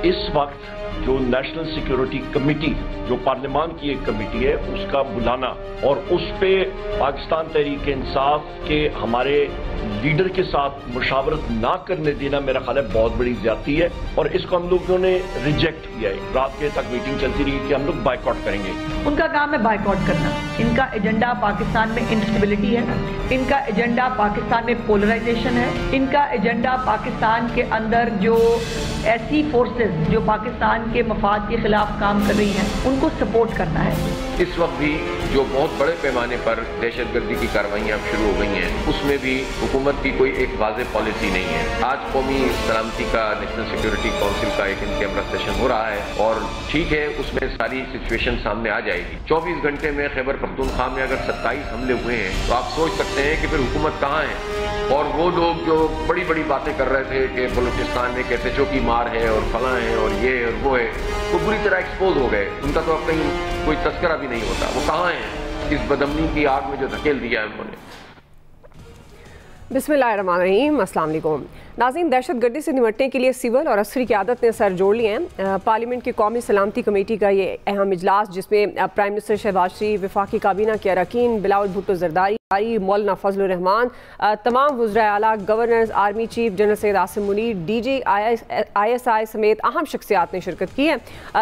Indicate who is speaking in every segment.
Speaker 1: इस वक्त जो नेशनल सिक्योरिटी कमेटी, जो पार्लियामान की एक कमेटी है, उसका बुलाना और उस पे पाकिस्तान तहरीक इंसाफ के हमारे लीडर के साथ मुशावरत ना करने देना मेरा ख्याल है बहुत बड़ी ज्यादती है और इसको हम लोगों ने रिजेक्ट किया है। रात के तक मीटिंग चलती रही कि हम लोग बायकॉट करेंगे।
Speaker 2: उनका काम है बायकॉट करना। इनका एजेंडा पाकिस्तान में इंस्टेबिलिटी है, इनका एजेंडा पाकिस्तान में पोलराइजेशन है, इनका एजेंडा पाकिस्तान के अंदर जो ऐसी फोर्सेस जो पाकिस्तान के मफाद के खिलाफ काम कर रही हैं उनको सपोर्ट करना है।
Speaker 3: इस वक्त भी जो बहुत बड़े पैमाने पर दहशतगर्दी की कार्रवाइयाँ शुरू हो गई हैं, उसमें भी हुकूमत की कोई एक वाज़ेह पॉलिसी नहीं है। आज कौमी सलामती का नेशनल सिक्योरिटी काउंसिल का एक इन कैमरा सेशन हो रहा है और ठीक है, उसमें सारी सिचुएशन सामने आ जाएगी। 24 घंटे में खैबर पख्तूनख्वा में अगर 27 हमले हुए हैं तो आप सोच सकते हैं कि फिर हुकूमत कहाँ है। और वो लोग जो बड़ी बड़ी बातें कर रहे थे कि बलूचिस्तान में कैसे चौकी मार है और फलां है और ये और वो है, वो बुरी तरह एक्सपोज हो गए। उनका तो अब कहीं कोई तस्करा भी नहीं होता। वो कहाँ हैं इस बदअमनी की आग में जो धकेल दिया है उन्होंने।
Speaker 4: बिस्मिल्लाहिर्रहमानिर्रहीम, अस्सलाम वालेकुम नाज़रीन। दहशतगर्दी से निपटने के लिए सिविल और अस्करी क़यादत ने सर जोड़ लिए हैं। पार्लियामेंट की कौमी सलामती कमेटी का ये अहम इजलास, जिसमें प्राइम मिनिस्टर शहबाज शरीफ, वफाकी काबीना के अरकान बिलावल भुट्टो जरदारी, मौलाना फजलुर रहमान, तमाम वज़राए आला, governor, army chief general Syed Asim Munir, DG ISI समेत अहम शख्सियात ने शिरकत की है।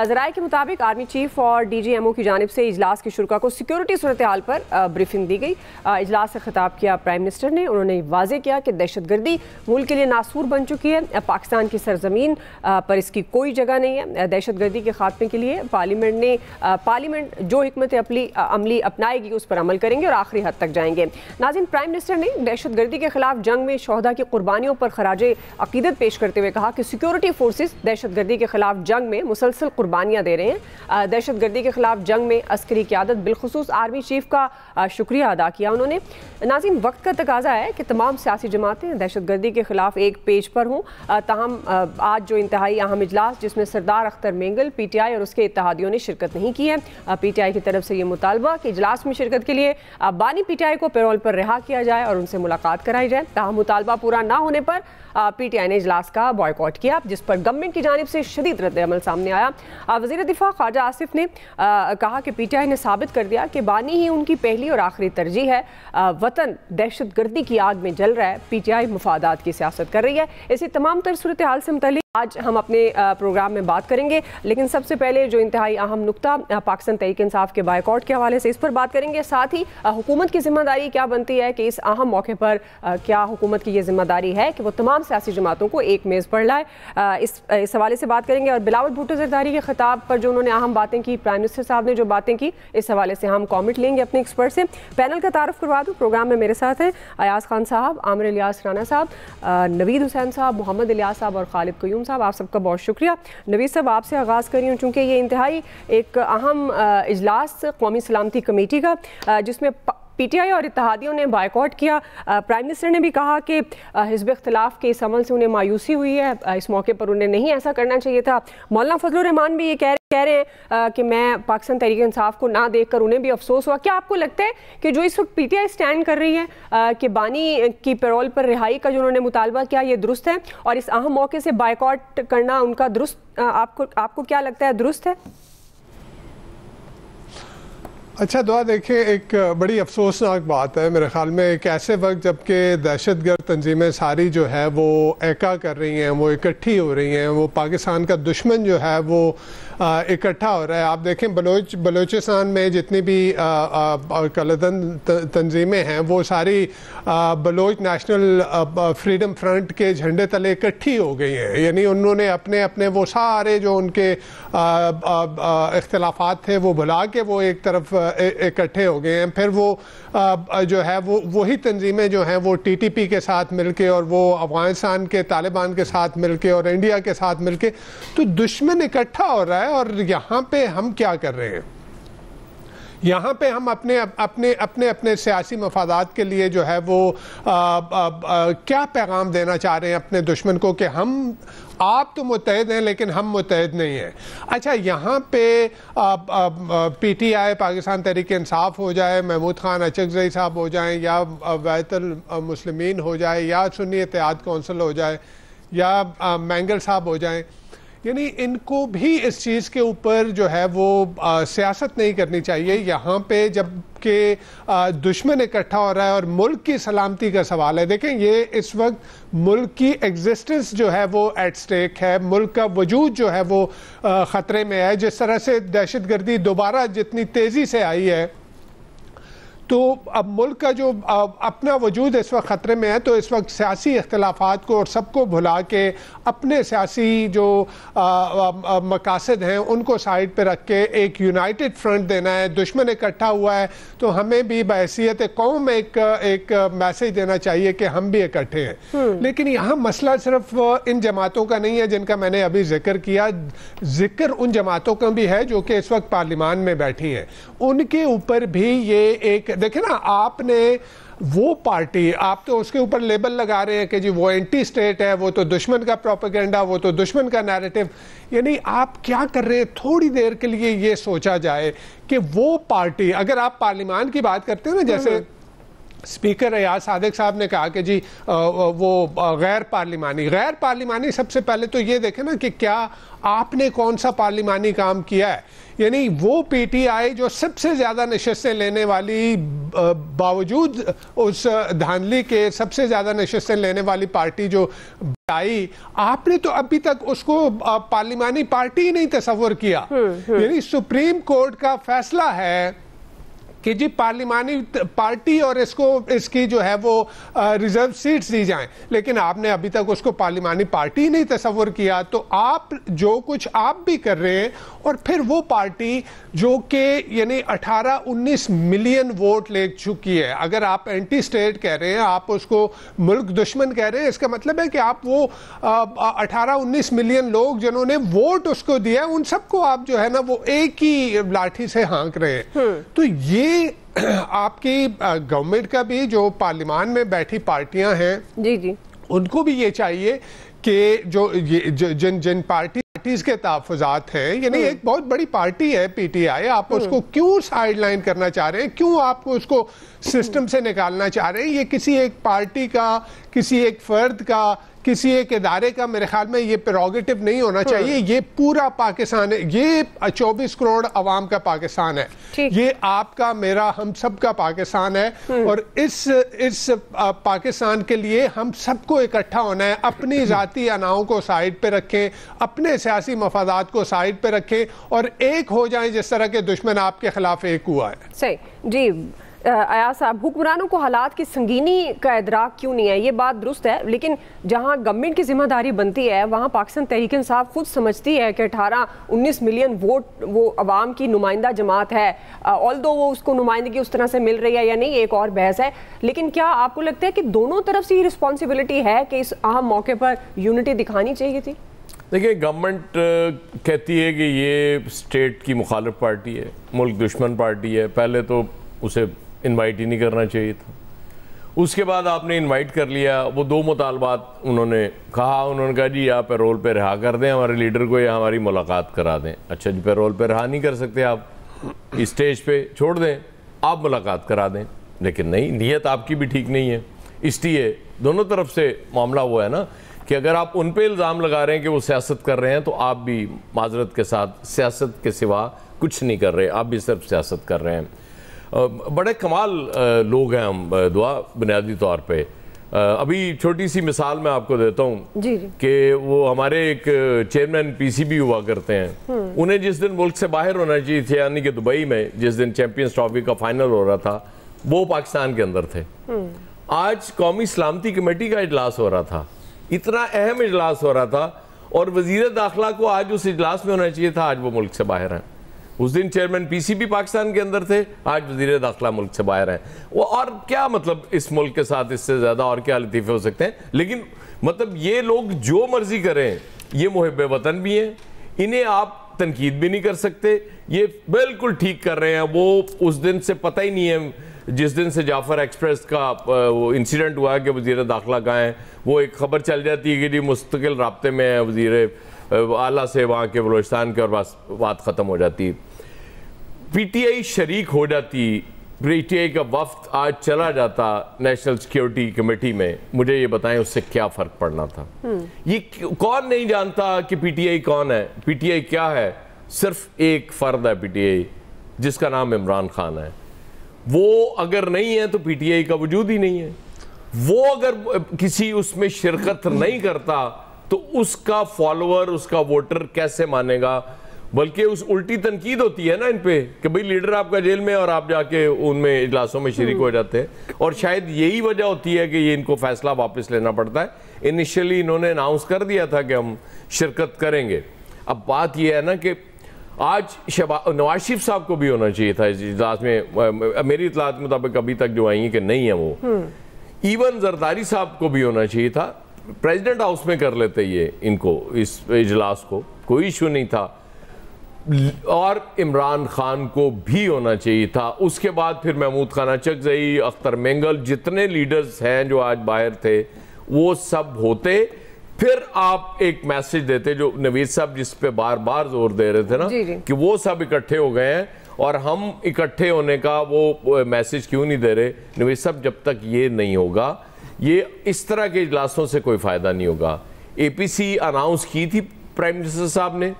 Speaker 4: ज़राए के मुताबिक आर्मी चीफ और DG MO की जानिब से इजलास के शुरा को सिक्योरिटी सूरत हाल पर ब्रीफिंग दी गई। इजलास से खिताब किया प्राइम मिनिस्टर ने। उन्होंने वाज़ेह किया कि दहशतगर्दी मुल्क के लिए नासूर बन चुकी है। पाकिस्तान की सरजमीन पर इसकी कोई जगह नहीं है। दहशतगर्दी के खात्मे के लिए पार्लियामेंट जो हिकमत अमली अपनाएगी उस पर अमल करेंगे और आखिरी हद तक जाएंगे। नाज़रीन, प्राइम मिनिस्टर ने दहशतगर्दी के खिलाफ जंग में शोहदा की कुर्बानियों पर खराजे अकीदत पेश करते हुए कहा कि सिक्योरिटी फोर्सेस दहशतगर्दी के खिलाफ जंग में मुसलसल कुर्बानियां दे रहे हैं। दहशतगर्दी के खिलाफ जंग में अस्करी क़यादत बिलखुसूस आर्मी चीफ का शुक्रिया अदा किया उन्होंने। नाज़रीन, वक्त का तकाजा है कि तमाम सियासी जमातें दहशतगर्दी के खिलाफ एक पेज पर हों। ताहम आज जो इंतहाई अहम इजलास, जिसमें सरदार अख्तर मेंगल PTI और उसके इत्तेहादियों ने शिरकत नहीं की है। PTI की तरफ से ये मुतालबा कि इजलास में शिरकत के लिए बानी PTI को पैरोल पर रिहा किया जाए और उनसे मुलाकात कराई जाए। ताहम मुतालबा पूरा ना होने पर PTI ने इजलास का बॉयकॉट किया, जिस पर गवर्नमेंट की जानिब से शदीद रद्द-ए-अमल सामने आया। वज़ीर दिफा ख्वाजा आसिफ ने कहा कि PTI ने साबित कर दिया कि बानी ही उनकी पहली और आखिरी तरजीह है। वतन दहशतगर्दी की आग में जल रहा है, PTI मुफादात की सियासत कर रही है। इसी तमाम तर सूरत हाल से मुतल्लिक़ आज हम अपने प्रोग्राम में बात करेंगे, लेकिन सबसे पहले जो इंतहाई अहम नुक्ता पाकिस्तान तहरीक इंसाफ के बायकॉट के हवाले से, इस पर बात करेंगे। साथ ही हुकूमत की जिम्मेदारी क्या बनती है कि इस अहम मौके पर क्या हुकूमत की ये जिम्मेदारी है कि वो तमाम सियासी जमातों को एक मेज़ पर लाए। इस हवाले से बात करेंगे। और बिलावल भुट्टो जरदारी के खिताब पर जो उन्होंने अहम बातें की, प्राइम मिनिस्टर साहब ने जो बातें की, इस हवाले से हम कॉमेंट लेंगे अपने एक्सपर्ट से। पैनल का तारुफ करवा दूँ। प्रोग्राम में मेरे साथ हैं अयाज खान साहब, आमिर इलियास राना साहब, नवीद हुसैन साहब, मोहम्मद इलियास साहब और खालिद कयूम साहब। आप सबका बहुत शुक्रिया। नवीद साहब, आपसे आगाज़ कर रही हूँ, चूँकि ये इंतहाई एक अहम इजलास कौमी सलामती कमेटी का, जिसमें PTI और इत्तेहादियों ने बायकॉट किया। प्राइम मिनिस्टर ने भी कहा कि हिज़्ब इख्तिलाफ के इस अमल से उन्हें मायूसी हुई है, इस मौके पर उन्हें नहीं ऐसा करना चाहिए था। मौलाना फजलुर रहमान भी ये कह रहे हैं कि मैं पाकिस्तान तहरीक इंसाफ को ना देखकर उन्हें भी अफसोस हुआ। क्या आपको लगता है कि जो इस वक्त PTI स्टैंड कर रही है कि बानी की पैरोल पर रिहाई का जो उन्होंने मुतालबा किया, ये दुरुस्त है? और इस अहम मौके से बायकॉट करना उनका दुरुस्त, आपको क्या लगता है, दुरुस्त है?
Speaker 5: अच्छा दुआ, देखिए, एक बड़ी अफसोसनाक बात है मेरे ख्याल में, एक ऐसे वक्त जबकि दहशतगर्द तंजीमें सारी जो है वो एका कर रही हैं, वो इकट्ठी हो रही हैं, वो पाकिस्तान का दुश्मन जो है वो इकट्ठा हो रहा है। आप देखें बलूचिस्तान में जितनी भी कलदन तंजीमें हैं वो सारी बलोच नेशनल फ्रीडम फ्रंट के झंडे तले इकट्ठी हो गई हैं। यानी उन्होंने अपने अपने वो सारे जो उनके इख्तिलाफात थे वो भुला के वो एक तरफ इकट्ठे हो गए हैं। फिर वो जो है वो वही तंजीमें जो हैं वो TTP के साथ मिलके और वो अफगानिस्तान के तालिबान के साथ मिलके और इंडिया के साथ मिलके, तो दुश्मन इकट्ठा हो रहा है। और यहाँ पे हम क्या कर रहे हैं? यहाँ पे हम अपने अपने अपने अपने सियासी मफादात के लिए जो है वो क्या पैगाम देना चाह रहे हैं अपने दुश्मन को कि आप तो मुत्तहिद हैं लेकिन हम मुत्तहिद नहीं हैं। अच्छा, यहाँ पे PTI पाकिस्तान तहरीक इंसाफ हो जाए, महमूद खान अचकज़ई साहब हो जाएं, या वहदतुल मुस्लिमीन हो जाए, या सुन्नी इत्तेहाद कौंसिल हो जाए, या मेंगल साहब हो जाएं, यानी इनको भी इस चीज़ के ऊपर जो है वो सियासत नहीं करनी चाहिए। यहाँ पे जब कि दुश्मन इकट्ठा हो रहा है और मुल्क की सलामती का सवाल है, देखें ये इस वक्त मुल्क की एग्जिस्टेंस जो है वो एट स्टेक है, मुल्क का वजूद जो है वो ख़तरे में है। जिस तरह से दहशतगर्दी दोबारा जितनी तेज़ी से आई है, तो अब मुल्क का जो अपना वजूद इस वक्त ख़तरे में है, तो इस वक्त सियासी इख्तलाफात को और सबको भुला के अपने सियासी जो मकासद हैं उनको साइड पे रख के एक यूनाइटेड फ्रंट देना है। दुश्मन इकट्ठा हुआ है तो हमें भी बहैसियत कौम एक मैसेज देना चाहिए कि हम भी इकट्ठे हैं। लेकिन यहाँ मसला सिर्फ इन जमातों का नहीं है जिनका मैंने अभी जिक्र किया, जिक्र उन जमातों का भी है जो कि इस वक्त पार्लियामान में बैठी हैं। उनके ऊपर भी ये एक देखे ना, आपने वो पार्टी, आप तो उसके ऊपर लेबल लगा रहे हैं कि जी वो एंटी स्टेट है, वो तो दुश्मन का प्रोपेगेंडा, वो तो दुश्मन का नैरेटिव। यानी आप क्या कर रहे हैं, थोड़ी देर के लिए ये सोचा जाए कि वो पार्टी, अगर आप पार्लियामान की बात करते हो ना, जैसे स्पीकर रियाज सादिक साहब ने कहा कि जी वो गैर पार्लिमानी, सबसे पहले तो ये देखें ना कि क्या आपने कौन सा पार्लिमानी काम किया है। यानी वो पीटीआई जो सबसे ज़्यादा नशस्तें लेने वाली, बावजूद उस धांधली के सबसे ज़्यादा नशस्तें लेने वाली पार्टी जो आई, आपने तो अभी तक उसको पार्लिमानी पार्टी ही नहीं तस्वर किया। यानी सुप्रीम कोर्ट का फैसला है कि जी पार्लिमानी पार्टी और इसकी जो है वो रिजर्व सीट्स दी जाएं, लेकिन आपने अभी तक उसको पार्लिमानी पार्टी नहीं तस्वर किया। तो आप जो कुछ आप भी कर रहे हैं, और फिर वो पार्टी जो कि यानी 18-19 मिलियन वोट ले चुकी है, अगर आप एंटी स्टेट कह रहे हैं, आप उसको मुल्क दुश्मन कह रहे हैं, इसका मतलब है कि आप वो 18-19 मिलियन लोग जिन्होंने वोट उसको दिया, उन सबको आप जो है ना वो एक ही लाठी से हाँक रहे हैं। तो ये आपकी गवर्नमेंट का भी, जो पार्लियामान में बैठी पार्टियां हैं, जी उनको भी ये चाहिए कि जिन पार्टीज के तहफ़्फ़ुज़ात हैं, यानी एक बहुत बड़ी पार्टी है पीटीआई, आप उसको क्यों साइडलाइन करना चाह रहे हैं, क्यों आप उसको सिस्टम से निकालना चाह रहे हैं। ये किसी एक पार्टी का, किसी एक फर्द का, किसी एक इदारे का मेरे ख्याल में ये प्रेरोगेटिव नहीं होना चाहिए। ये पूरा पाकिस्तान है, ये 24 करोड़ अवाम का पाकिस्तान है, ये आपका, मेरा, हम सब का पाकिस्तान है। और इस पाकिस्तान के लिए हम सबको इकट्ठा होना है। अपनी ज़ाती अनाओं को साइड पे रखें, अपने सियासी मफादात को साइड पे रखें और एक हो जाएं जिस तरह के दुश्मन आपके खिलाफ एक हुआ है।
Speaker 4: सही जी। अयाज साहब, हुक्मरानों को हालात की संगीनी का इदराक क्यों नहीं है, ये बात दुरुस्त है, लेकिन जहां गवर्नमेंट की जिम्मेदारी बनती है वहां पाकिस्तान तहरीक इंसाफ खुद समझती है कि 18-19 मिलियन वोट वो अवाम की नुमाइंदा जमात है। ऑल्दो वो उसको नुमाइंदगी उस तरह से मिल रही है या नहीं, एक और बहस है। लेकिन क्या आपको लगता है कि दोनों तरफ से ये रिस्पॉन्सिबिलिटी है कि इस अहम मौके पर यूनिटी दिखानी चाहिए थी?
Speaker 6: देखिए, गवर्नमेंट कहती है कि ये स्टेट की मुखालिफ पार्टी है, मुल्क दुश्मन पार्टी है, पहले तो उसे इनवाइट ही नहीं करना चाहिए था। उसके बाद आपने इनवाइट कर लिया, वो दो मुतालबात उन्होंने कहा जी आप पैरोल पे रिहा कर दें हमारे लीडर को या हमारी मुलाकात करा दें। अच्छा जी, पैरोल पे रिहा नहीं कर सकते आप, इस स्टेज पे छोड़ दें, आप मुलाकात करा दें। लेकिन नहीं, नीयत आपकी भी ठीक नहीं है। इसलिए दोनों तरफ से मामला वो है ना कि अगर आप उन पे इल्ज़ाम लगा रहे हैं कि वो सियासत कर रहे हैं, तो आप भी माजरत के साथ सियासत के सिवा कुछ नहीं कर रहे, आप भी सिर्फ सियासत कर रहे हैं। बड़े कमाल लोग हैं हम दुआ, बुनियादी तौर पे। अभी छोटी सी मिसाल मैं आपको देता हूँ कि वो हमारे एक चेयरमैन पीसीबी हुआ करते हैं, उन्हें जिस दिन मुल्क से बाहर होना चाहिए थे, यानी कि दुबई में जिस दिन चैंपियंस ट्रॉफी का फाइनल हो रहा था, वो पाकिस्तान के अंदर थे। आज कौमी सलामती कमेटी का इजलास हो रहा था, इतना अहम इजलास हो रहा था, और वजीर दाखिला को आज उस इजलास में होना चाहिए था, आज वो मुल्क से बाहर हैं। उस दिन चेयरमैन पीसीबी पाकिस्तान के अंदर थे, आज वजीर दाखिला मुल्क से बाहर हैं। वो और क्या मतलब इस मुल्क के साथ इससे ज़्यादा और क्या लतीफ़े हो सकते हैं। लेकिन मतलब ये लोग जो मर्जी करें, ये मुहिब्बे वतन भी हैं, इन्हें आप तनकीद भी नहीं कर सकते, ये बिल्कुल ठीक कर रहे हैं। वो उस दिन से पता ही नहीं है, जिस दिन से जाफर एक्सप्रेस का वो इंसिडेंट हुआ कि वजीर दाखिला कहाँ है, वो एक खबर चल जाती है कि जी मुस्तकिल राब्ते में है वजीर आला से वहाँ के बलोचिस्तान के, और बस बात ख़त्म हो जाती। पीटीआई शरीक हो जाती पीटीआई का वफ्द आज चला जाता नेशनल सिक्योरिटी कमेटी में, मुझे ये बताएं उससे क्या फ़र्क पड़ना था? ये कौन नहीं जानता कि पीटीआई कौन है, पीटीआई क्या है? सिर्फ एक फ़र्द है पीटीआई जिसका नाम इमरान खान है। वो अगर नहीं है तो पीटीआई का वजूद ही नहीं है। वो अगर किसी उसमें शिरकत नहीं करता तो उसका फॉलोअर, उसका वोटर कैसे मानेगा? बल्कि उस उल्टी तनकीद होती है ना इन पे कि भाई लीडर आपका जेल में और आप जाके उनमें इजलासों में शरीक हो जाते हैं। और शायद यही वजह होती है कि ये इनको फैसला वापस लेना पड़ता है। इनिशियली इन्होंने अनाउंस कर दिया था कि हम शिरकत करेंगे। अब बात यह है ना कि आज नवाज शरीफ साहब को भी होना चाहिए था इस इजलास में, मेरी इतलात के मुताबिक अभी तक जो आई है कि नहीं है वो। इवन जरदारी साहब को भी होना चाहिए था, प्रेसिडेंट हाउस में कर लेते ये इनको, इस इजलास को, कोई इशू नहीं था। और इमरान खान को भी होना चाहिए था। उसके बाद फिर महमूद खान अचकजई, अख्तर मेंगल, जितने लीडर्स हैं जो आज बाहर थे वो सब होते, फिर आप एक मैसेज देते जो नवीद साहब जिस पे बार बार जोर दे रहे थे ना कि वो सब इकट्ठे हो गए हैं और हम इकट्ठे होने का वो मैसेज क्यों नहीं दे रहे? नवीद साहब, जब तक ये नहीं होगा, ये इस तरह के इजलासों से कोई फ़ायदा नहीं होगा। एपीसी अनाउंस की थी प्राइम मिनिस्टर साहब ने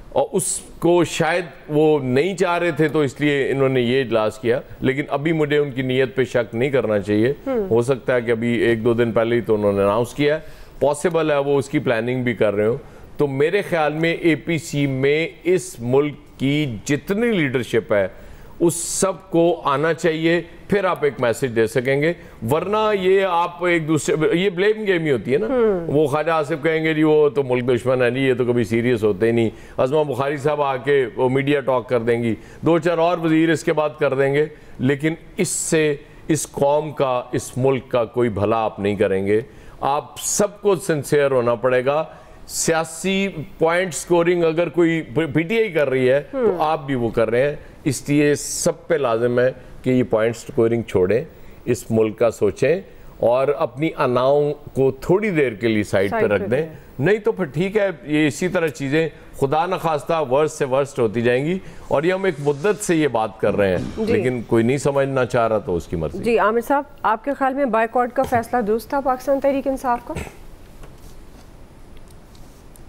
Speaker 6: और उसको शायद वो नहीं चाह रहे थे तो इसलिए इन्होंने ये इजलास किया, लेकिन अभी मुझे उनकी नीयत पे शक नहीं करना चाहिए। हो सकता है कि अभी 1-2 दिन पहले ही तो उन्होंने अनाउंस किया है, पॉसिबल है वो उसकी प्लानिंग भी कर रहे हो। तो मेरे ख्याल में एपीसी में इस मुल्क की जितनी लीडरशिप है उस सब को आना चाहिए, फिर आप एक मैसेज दे सकेंगे। वरना ये आप एक दूसरे, ये ब्लेम गेम ही होती है ना। वो ख्वाजा आसिफ कहेंगे जी वो तो मुल्क दुश्मन है, नहीं ये तो कभी सीरियस होते ही नहीं। अज़मा बुखारी साहब आके वो मीडिया टॉक कर देंगी, 2-4 और वजीर इसके बाद कर देंगे, लेकिन इससे इस कौम का, इस मुल्क का कोई भला आप नहीं करेंगे। आप सबको सिंसियर होना पड़ेगा। सियासी पॉइंट स्कोरिंग अगर कोई पीटीआई कर रही है तो आप भी वो कर रहे हैं, इसलिए सब पे लाजिम है कि ये पॉइंट स्कोरिंग छोड़ें, इस मुल्क का सोचें और अपनी अनाओं को थोड़ी देर के लिए साइड पे रख दें। नहीं तो फिर ठीक है, ये इसी तरह चीज़ें खुदा न खास्ता वर्स्ट से वर्स्ट होती जाएंगी। और ये हम एक मुद्दत से ये बात कर रहे हैं लेकिन कोई नहीं समझना चाह रहा तो उसकी मर्जी।
Speaker 4: जी आमिर साहब, आपके ख्याल में बायकॉट का फैसला दुरुस्त था पाकिस्तान तहरीक इंसाफ का?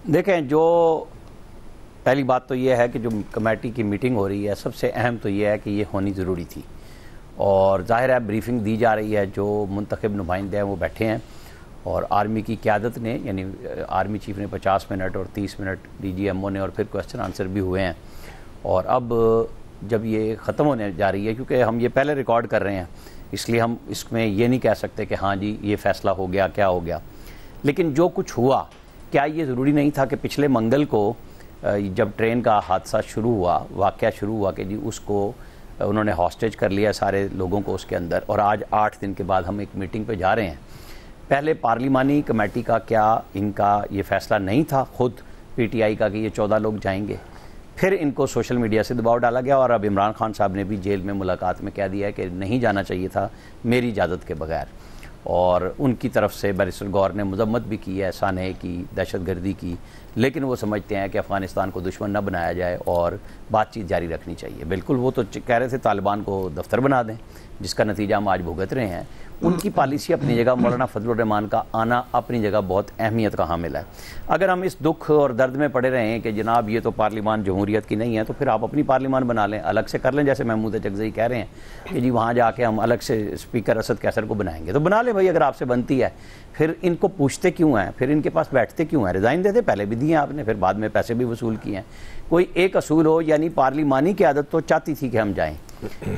Speaker 7: देखें, जो पहली बात तो ये है कि जो कमेटी की मीटिंग हो रही है, सबसे अहम तो ये है कि ये होनी ज़रूरी थी और ज़ाहिर है ब्रीफिंग दी जा रही है। जो मुंतखब नुमाइंदे हैं वो बैठे हैं और आर्मी की क़यादत ने, यानी आर्मी चीफ ने 50 मिनट और 30 मिनट DGMO ने और फिर क्वेश्चन आंसर भी हुए हैं। और अब जब ये ख़त्म होने जा रही है, क्योंकि हम ये पहले रिकॉर्ड कर रहे हैं इसलिए हम इसमें ये नहीं कह सकते कि हाँ जी ये फ़ैसला हो गया, क्या हो गया। लेकिन जो कुछ हुआ, क्या ये ज़रूरी नहीं था कि पिछले मंगल को जब ट्रेन का हादसा शुरू हुआ, वाक़या शुरू हुआ कि जी उसको उन्होंने हॉस्टेज कर लिया सारे लोगों को उसके अंदर, और आज 8 दिन के बाद हम एक मीटिंग पे जा रहे हैं। पहले पार्लिमानी कमेटी का क्या इनका ये फ़ैसला नहीं था खुद PTI का कि ये 14 लोग जाएंगे? फिर इनको सोशल मीडिया से दबाव डाला गया और अब इमरान खान साहब ने भी जेल में मुलाकात में कह दिया है कि नहीं जाना चाहिए था मेरी इजाज़त के बगैर। और उनकी तरफ से बैरिस्टर गौर ने मजम्मत भी की है सानहे की, दहशतगर्दी की, लेकिन वो समझते हैं कि अफ़गानिस्तान को दुश्मन न बनाया जाए और बातचीत जारी रखनी चाहिए। बिल्कुल, वो तो कह रहे थे तालिबान को दफ्तर बना दें, जिसका नतीजा हम आज भुगत रहे हैं। उनकी पॉलिसी अपनी जगह, मौलाना फजलुर रहमान का आना अपनी जगह बहुत अहमियत का हामिल है। अगर हम इस दुख और दर्द में पड़े रहे हैं कि जनाब ये तो पार्लिमान जमहूरियत की नहीं है, तो फिर आप अपनी पार्लिमान बना लें, अलग से कर लें, जैसे महमूद अचकज़ई कह रहे हैं कि जी वहाँ जाके हम अलग से स्पीकर असद कैसर को बनाएंगे, तो बना लें भाई, अगर आपसे बनती है। फिर इनको पूछते क्यों हैं, फिर इनके पास बैठते क्यों हैं? रिज़ाइन देते, पहले भी दिए आपने, फिर बाद में पैसे भी वसूल किए हैं। कोई एक असूल हो, यानी पार्लिमानी की आदत तो चाहती थी कि हम जाएं,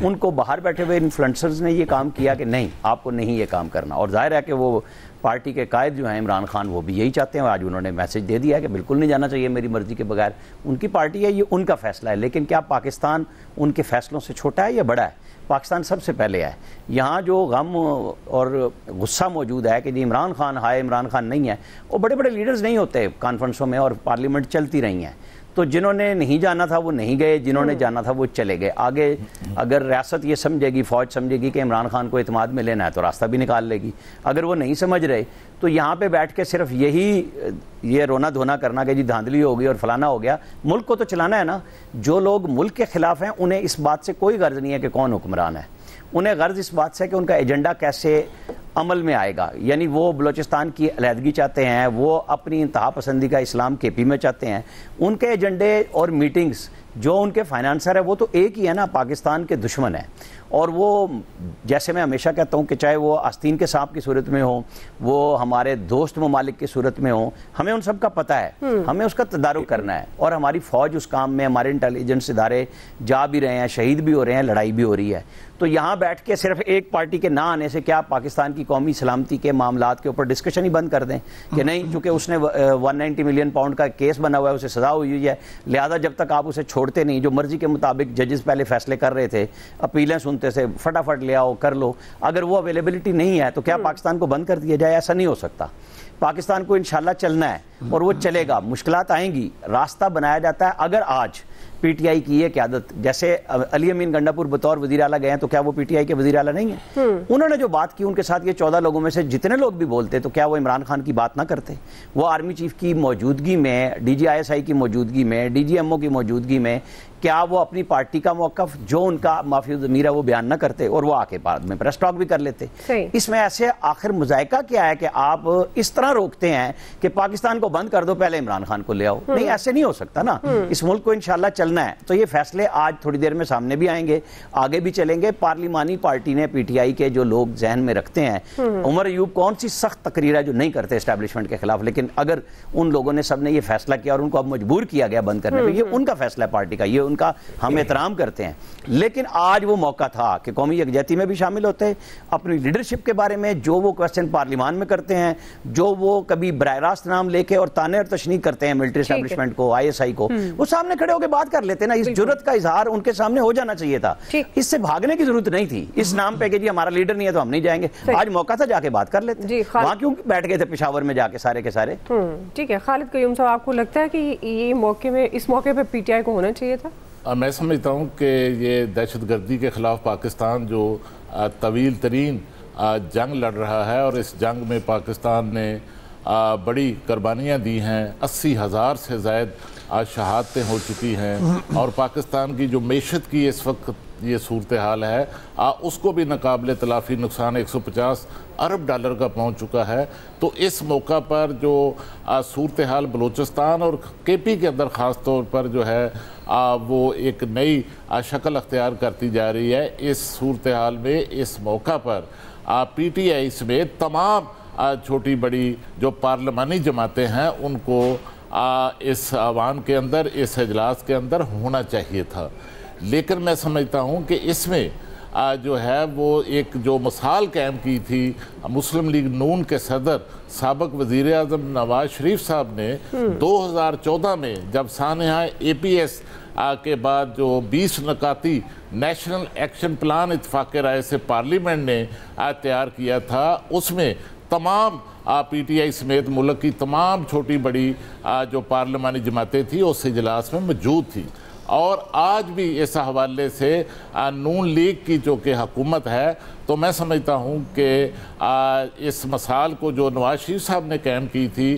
Speaker 7: उनको बाहर बैठे हुए इन्फ्लुएंसर्स ने ये काम किया कि नहीं आपको नहीं ये काम करना। और जाहिर है कि वो पार्टी के कायद जो हैं इमरान खान, वो भी यही चाहते हैं। आज उन्होंने मैसेज दे दिया है कि बिल्कुल नहीं जाना चाहिए मेरी मर्जी के बगैर। उनकी पार्टी है, ये उनका फैसला है, लेकिन क्या पाकिस्तान उनके फैसलों से छोटा है या बड़ा है? पाकिस्तान सबसे पहले है। यहाँ जो गम और गुस्सा मौजूद है कि जी इमरान खान हाय, इमरान खान नहीं है, वो बड़े बड़े लीडर्स नहीं होते कॉन्फ्रेंसों में, और पार्लियामेंट चलती रही हैं। तो जिन्होंने नहीं जाना था वो नहीं गए, जिन्होंने जाना था वो चले गए। आगे अगर रियासत ये समझेगी, फ़ौज समझेगी कि इमरान खान को इत्मीनान में लेना है, तो रास्ता भी निकाल लेगी। अगर वो नहीं समझ रहे तो यहाँ पे बैठ के सिर्फ ये रोना धोना करना कि जी धांधली हो गई और फलाना हो गया। मुल्क को तो चलाना है ना। जो लोग मुल्क के ख़िलाफ़ हैं उन्हें इस बात से कोई गर्ज नहीं है कि कौन हुक्मरान है। उन्हें गर्ज इस बात से कि उनका एजेंडा कैसे अमल में आएगा, यानी वो बलूचिस्तान की अलहदगी चाहते हैं, वो अपनी इंतहा पसंदी का इस्लाम केपी में चाहते हैं। उनके एजेंडे और मीटिंग्स जो उनके फाइनेंसर है वो तो एक ही है ना, पाकिस्तान के दुश्मन है। और वो जैसे मैं हमेशा कहता हूँ कि चाहे वो आस्तीन के सांप की सूरत में हो, वो हमारे दोस्त ममालिक की सूरत में हो, हमें उन सब का पता है, हमें उसका तदारुक करना है। और हमारी फ़ौज उस काम में, हमारे इंटेलिजेंस इदारे जा भी रहे हैं, शहीद भी हो रहे हैं, लड़ाई भी हो रही है। तो यहाँ बैठ के सिर्फ एक पार्टी के ना आने से क्या पाकिस्तान की कौमी सलामती के मामलात के ऊपर डिस्कशन ही बंद कर दें कि नहीं, चूँकि उसने 190 मिलियन पाउंड का केस बना हुआ है, उसे सज़ा हुई है, लिहाजा जब तक आप उसे छोड़ते नहीं, जो मर्जी के मुताबिक जजेस पहले फैसले कर रहे थे, अपीलें सुनते थे, फटाफट ले आओ कर लो, अगर वो अवेलेबिलिटी नहीं है तो क्या पाकिस्तान को बंद कर दिया जाए? ऐसा नहीं हो सकता। पाकिस्तान को इंशाल्लाह चलना है और वो चलेगा। मुश्किलात आएंगी, रास्ता बनाया जाता है। अगर आज पीटीआई की ये क़यादत, जैसे अली अमीन गंडापुर बतौर वज़ीर आला गए हैं, तो क्या वो पीटीआई के वज़ीर आला नहीं है? उन्होंने जो बात की, उनके साथ ये 14 लोगों में से जितने लोग भी बोलते, तो क्या वो इमरान खान की बात ना करते? वो आर्मी चीफ की मौजूदगी में, DGISI की मौजूदगी में, DGMO की मौजूदगी में, क्या वो अपनी पार्टी का मौक़िफ़ जो उनका माफी ज़मीर है वो बयान ना करते और वो आके बाद में प्रेस टॉक भी कर लेते? इसमें ऐसे आखिर मुज़ायका क्या है कि आप इस तरह रोकते हैं कि पाकिस्तान को बंद कर दो, पहले इमरान खान को ले आओ? नहीं, ऐसे नहीं हो सकता ना। इस मुल्क को इंशाल्लाह चलना है। तो ये फैसले आज थोड़ी देर में सामने भी आएंगे, आगे भी चलेंगे। पार्लिमानी पार्टी ने, PTI के जो लोग जहन में रखते हैं, उमर अयूब कौन सी सख्त तकरीर है जो नहीं करते एस्टैब्लिशमेंट के खिलाफ, लेकिन अगर उन लोगों ने सब ने ये फैसला किया और उनको अब मजबूर किया गया बंद करने पर, ये उनका फैसला है पार्टी का, ये उनका हम एहतराम करते हैं। लेकिन आज वो मौका था कि कौमी यकजहती में भी शामिल होते, अपनी लीडरशिप के बारे में जो वो क्वेश्चन पार्लियामान में करते हैं, जो वो कभी बराह रास्त नाम लेके और ताने और तशनी करते हैं मिलिट्री एस्टैब्लिशमेंट को, ISI को, वो सामने खड़े होकर बात कर लेते ना। इस जुर्रत का इजहार उनके सामने हो जाना चाहिए था। इससे भागने की जरूरत नहीं थी इस नाम पे कि जी हमारा लीडर नहीं है तो हम नहीं जाएंगे। आज मौका था, जाके बात कर लेते। वहां क्यों बैठ गए थे पेशावर में जाके सारे के सारे?
Speaker 4: ठीक है, खालिद कयूम साहब, आपको लगता है कि ये मौके में, इस मौके पे PTI को होना चाहिए था?
Speaker 8: मैं समझता हूँ कि ये दहशतगर्दी के ख़िलाफ़ पाकिस्तान जो तवील तरीन जंग लड़ रहा है और इस जंग में पाकिस्तान ने बड़ी कुर्बानियाँ दी हैं, 80,000 से ज़ायद आज शहादतें हो चुकी हैं और पाकिस्तान की जो मेशत की इस वक्त ये सूरत हाल है, उसको भी नाकाबिले तलाफ़ी नुकसान 150 अरब डॉलर का पहुंच चुका है। तो इस मौका पर जो सूरत हाल बलूचिस्तान और KP के अंदर ख़ास तौर पर जो है वो एक नई शक्ल अख्तियार करती जा रही है। इस सूरत हाल में, इस मौका पर PTI समेत तमाम छोटी बड़ी जो पार्लिमानी जमातें हैं उनको इस आवाम के अंदर, इस इजलास के अंदर होना चाहिए था। लेकिन मैं समझता हूँ कि इसमें जो है वो एक जो मिसाल कायम की थी मुस्लिम लीग नून के सदर साबिक़ वज़ीर आज़म नवाज शरीफ साहब ने 2014 में, जब सानहा APS के बाद जो 20 नकाती नेशनल एक्शन प्लान इत्तेफाक राय से पार्लियामेंट ने तैयार किया था, उसमें तमाम PTI समेत मुल्क की तमाम छोटी बड़ी जो पार्लिमानी जमातें थी उस इजलास में मौजूद थी। और आज भी इस हवाले से नून लीग की जो कि हुकूमत है, तो मैं समझता हूँ कि इस मसाल को जो नवाज शरीफ साहब ने कायम की थी,